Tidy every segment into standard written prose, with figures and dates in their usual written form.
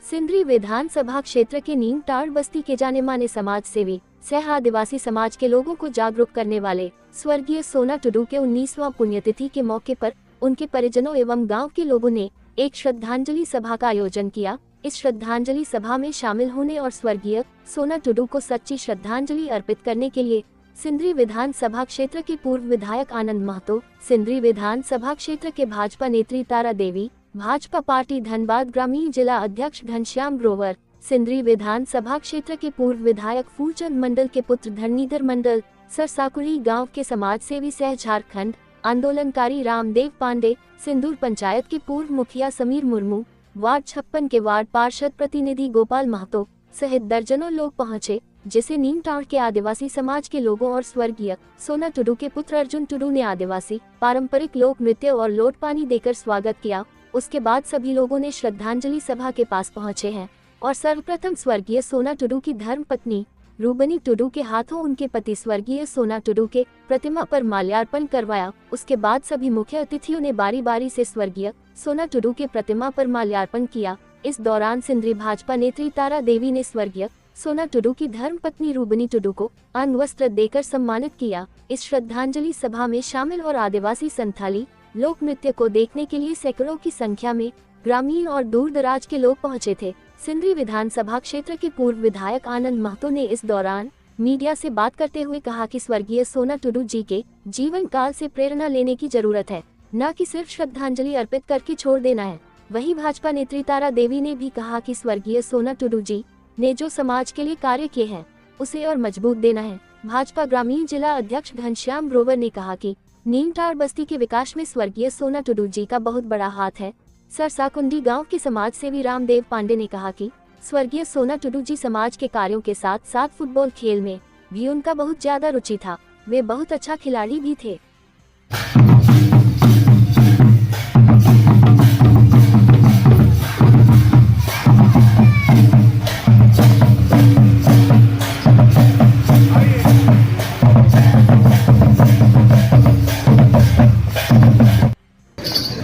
सिंदरी विधानसभा क्षेत्र के नीमटाड़ बस्ती के जाने माने समाज सेवी सह आदिवासी समाज के लोगों को जागरूक करने वाले स्वर्गीय सोना टुडू के 19वां पुण्यतिथि के मौके पर उनके परिजनों एवं गांव के लोगों ने एक श्रद्धांजलि सभा का आयोजन किया। इस श्रद्धांजलि सभा में शामिल होने और स्वर्गीय सोना टुडू को सच्ची श्रद्धांजलि अर्पित करने के लिए सिंदरी विधानसभा क्षेत्र के पूर्व विधायक आनंद महतो, सिंदरी विधानसभा क्षेत्र के भाजपा नेत्री तारा देवी, भाजपा पार्टी धनबाद ग्रामीण जिला अध्यक्ष घनश्याम ग्रोवर, सिंदरी विधानसभा क्षेत्र के पूर्व विधायक फूलचंद मंडल के पुत्र धरणीधर मंडल, सरसाकुड़ी गांव के समाज सेवी सह झारखंड आंदोलनकारी रामदेव पांडे, सिंदूर पंचायत के पूर्व मुखिया समीर मुर्मू, वार्ड 56 के वार्ड पार्षद प्रतिनिधि गोपाल महतो सहित दर्जनों लोग पहुंचे, जिसे नीमटाड़ के आदिवासी समाज के लोगों और स्वर्गीय सोना टुडू के पुत्र अर्जुन टुडू ने आदिवासी पारंपरिक लोक नृत्य और लोट पानी देकर स्वागत किया। उसके बाद सभी लोगों ने श्रद्धांजलि सभा के पास पहुंचे हैं और सर्वप्रथम स्वर्गीय सोना टुडू की धर्मपत्नी रूबनी टुडू के हाथों उनके पति स्वर्गीय सोना टुडू के प्रतिमा पर माल्यार्पण करवाया। उसके बाद सभी मुख्य अतिथियों ने बारी बारी से स्वर्गीय सोना टुडू के प्रतिमा पर माल्यार्पण किया। इस दौरान सिंदरी भाजपा नेत्री तारा देवी ने स्वर्गीय सोना टुडू की धर्मपत्नी रूबनी टुडू को अंग वस्त्र देकर सम्मानित किया। इस श्रद्धांजलि सभा में शामिल और आदिवासी संथाली लोक नृत्य को देखने के लिए सैकड़ों की संख्या में ग्रामीण और दूर दराज के लोग पहुंचे थे। सिंदरी विधानसभा क्षेत्र के पूर्व विधायक आनंद महतो ने इस दौरान मीडिया से बात करते हुए कहा कि स्वर्गीय सोना टुडू जी के जीवन काल से प्रेरणा लेने की जरूरत है, न कि सिर्फ श्रद्धांजलि अर्पित करके छोड़ देना है। वहीं भाजपा नेत्री तारा देवी ने भी कहा कि स्वर्गीय सोना टुडू जी ने जो समाज के लिए कार्य किए हैं उसे और मजबूत देना है। भाजपा ग्रामीण जिला अध्यक्ष घनश्याम ग्रोवर ने कहा कि नीमटाड़ बस्ती के विकास में स्वर्गीय सोना टुडू जी का बहुत बड़ा हाथ है। सरसाकुंडी गांव के समाज सेवी रामदेव पांडे ने कहा कि स्वर्गीय सोना टुडू जी समाज के कार्यों के साथ साथ फुटबॉल खेल में भी उनका बहुत ज्यादा रुचि था। वे बहुत अच्छा खिलाड़ी भी थे।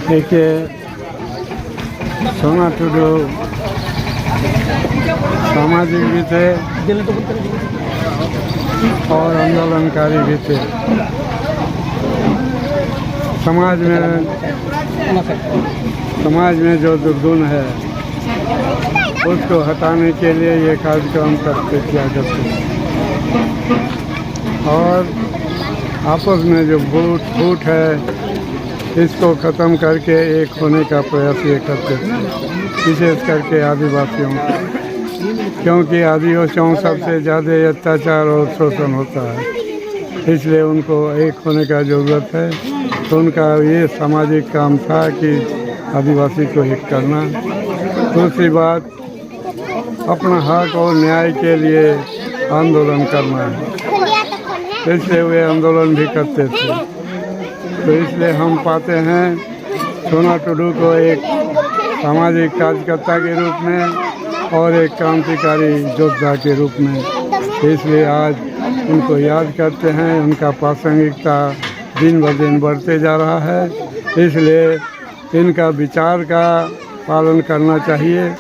देखिए, सोना टुडू सामाजिक भी थे और आंदोलनकारी भी थे। समाज में जो दुर्गुण है उसको हटाने के लिए ये कार्यक्रम किया करते और आपस में जो फूट है इसको ख़त्म करके एक होने का प्रयास ये करते थे, विशेष करके आदिवासियों, क्योंकि आदिवासियों सबसे ज़्यादा अत्याचार और शोषण होता है, इसलिए उनको एक होने का ज़रूरत है। तो उनका ये सामाजिक काम था कि आदिवासी को एक करना। दूसरी बात, अपना हक और न्याय के लिए आंदोलन करना है, इसलिए वे आंदोलन भी करते थे। तो इसलिए हम पाते हैं सोना टुडू को एक सामाजिक कार्यकर्ता के रूप में और एक क्रांतिकारी योद्धा के रूप में, इसलिए आज उनको याद करते हैं। उनका प्रासंगिकता दिन ब दिन बढ़ते जा रहा है, इसलिए इनका विचार का पालन करना चाहिए।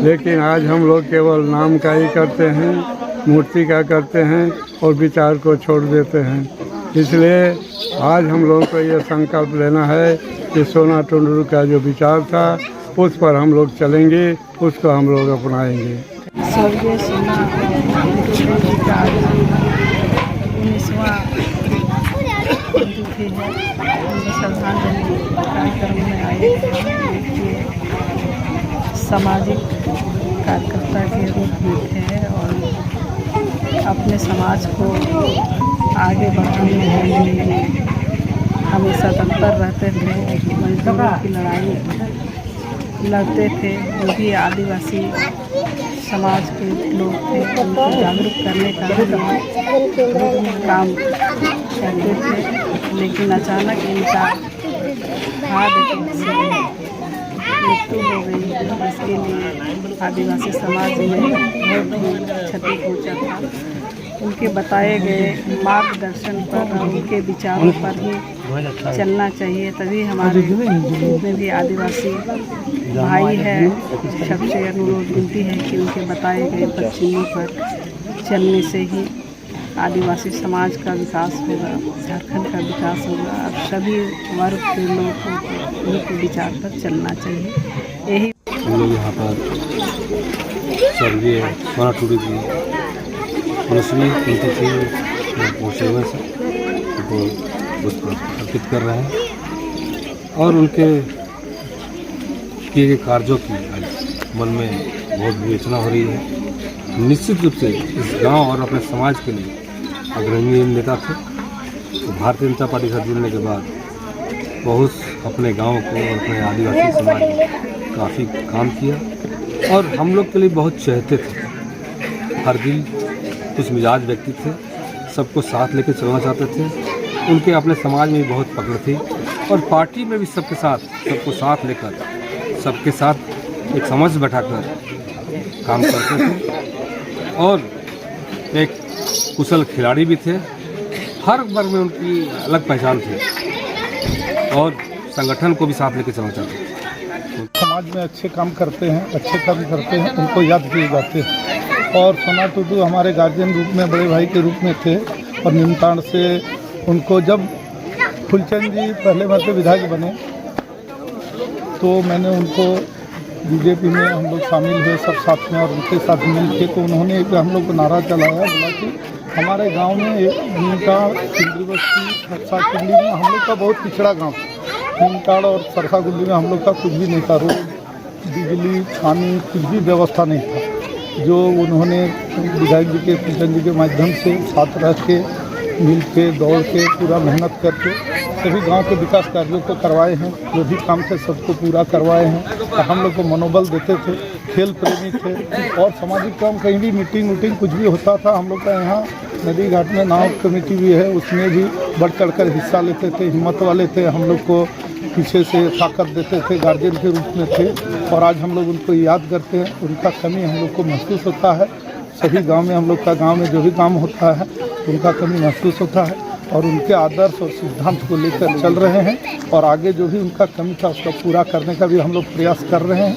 लेकिन आज हम लोग केवल नाम का ही करते हैं, मूर्ति का करते हैं और विचार को छोड़ देते हैं। इसलिए आज हम लोगों को ये संकल्प लेना है कि सोना टुडू का जो विचार था उस पर हम लोग चलेंगे, उसको हम लोग अपनाएंगे। स्वर्गीय सोना टुडू जी का 19वां तिथि है। श्रद्धांजलि कार्यक्रम में आए हैं। सामाजिक कार्यकर्ता के रूप में थे और अपने समाज को आगे बढ़ाने के लिए हमेशा तत्पर रहते थे। मजदूरों की लड़ाई लड़ते थे, जो भी आदिवासी समाज के लोग थे उनको जागरूक करने का काम करते थे। लेकिन अचानक इनका मृत्यु हो गई, इसके लिए आदिवासी समाज में बहुत ही क्षति पहुँचा था। उनके बताए गए मार्गदर्शन पर और उनके विचारों पर ही चलना चाहिए। तभी हमारे जितने भी आदिवासी भाई है सबसे अनुरोध विनती है कि उनके बताए गए पश्चिमों पर चलने से ही आदिवासी समाज का विकास होगा, झारखंड का विकास होगा। अब सभी वर्ग के लोगों को उनके विचार पर चलना चाहिए। यही हम लोग यहाँ पर स्वर्गीय सोना टुडू की 19वीं पुण्यतिथि में पहुँचे हुए से उनको पुष्प अर्पित कर रहे हैं और उनके किए गए कार्यों की मन में बहुत विवेचना हो रही है। निश्चित रूप से इस गांव और अपने समाज के लिए अग्रणी नेता थे। तो भारतीय जनता पार्टी से जुड़ने के बाद बहुत अपने गांव को और अपने आदिवासी समाज में काफ़ी काम किया और हम लोग के लिए बहुत चहेते थे। हर दिल कुछ मिजाज व्यक्ति थे, सबको साथ लेकर चलना चाहते थे। उनके अपने समाज में भी बहुत पकड़ थी और पार्टी में भी सबके साथ सबको साथ लेकर सबके साथ एक समझ बैठाकर काम करते थे और एक कुशल खिलाड़ी भी थे। हर वर्ग में उनकी अलग पहचान थी और संगठन को भी साथ लेकर चलना चाहते थे। समाज में अच्छे काम करते हैं, उनको याद किए जाते हैं। और सोना टुडू हमारे गार्जियन रूप में, बड़े भाई के रूप में थे और निमताड़ से उनको जब फुलचंद जी पहले मरते विधायक बने तो मैंने उनको बीजेपी में हम लोग शामिल हुए सब साथ में और उनके साथ मिल के तो उन्होंने एक हम लोग को नारा चलाया, बोला कि हमारे गांव में नीमताड़ सिंदरी बस्ती सरसा कुंडी में हम लोग का बहुत पिछड़ा गांव था। नीमताड़ और सरसा कुंडी में हम लोग का कुछ भी नहीं था, रोड बिजली पानी कुछ भी व्यवस्था नहीं था। जो उन्होंने विधायक जी के फुलचंद जी के माध्यम से साथ रह के मिल के दौड़ के पूरा मेहनत करके सभी गांव के विकास कार्यों को करवाए हैं। जो भी काम थे सबको पूरा करवाए हैं। तो हम लोग को मनोबल देते थे, खेल प्रेमी थे और सामाजिक काम कहीं भी मीटिंग कुछ भी होता था हम लोग का यहाँ नदी घाट में नाव कमेटी भी है, उसमें भी बढ़ चढ़ कर हिस्सा लेते थे। हिम्मत वाले थे, हम लोग को पीछे से ताकत देते थे, गार्जियन के रूप में थे और आज हम लोग उनको याद करते हैं। उनका कमी हम लोग को महसूस होता है। सभी गांव में हम लोग का गांव में जो भी काम होता है उनका कमी महसूस होता है और उनके आदर्श और सिद्धांत को लेकर चल रहे हैं और आगे जो भी उनका कमी था उसका पूरा करने का भी हम लोग प्रयास कर रहे हैं।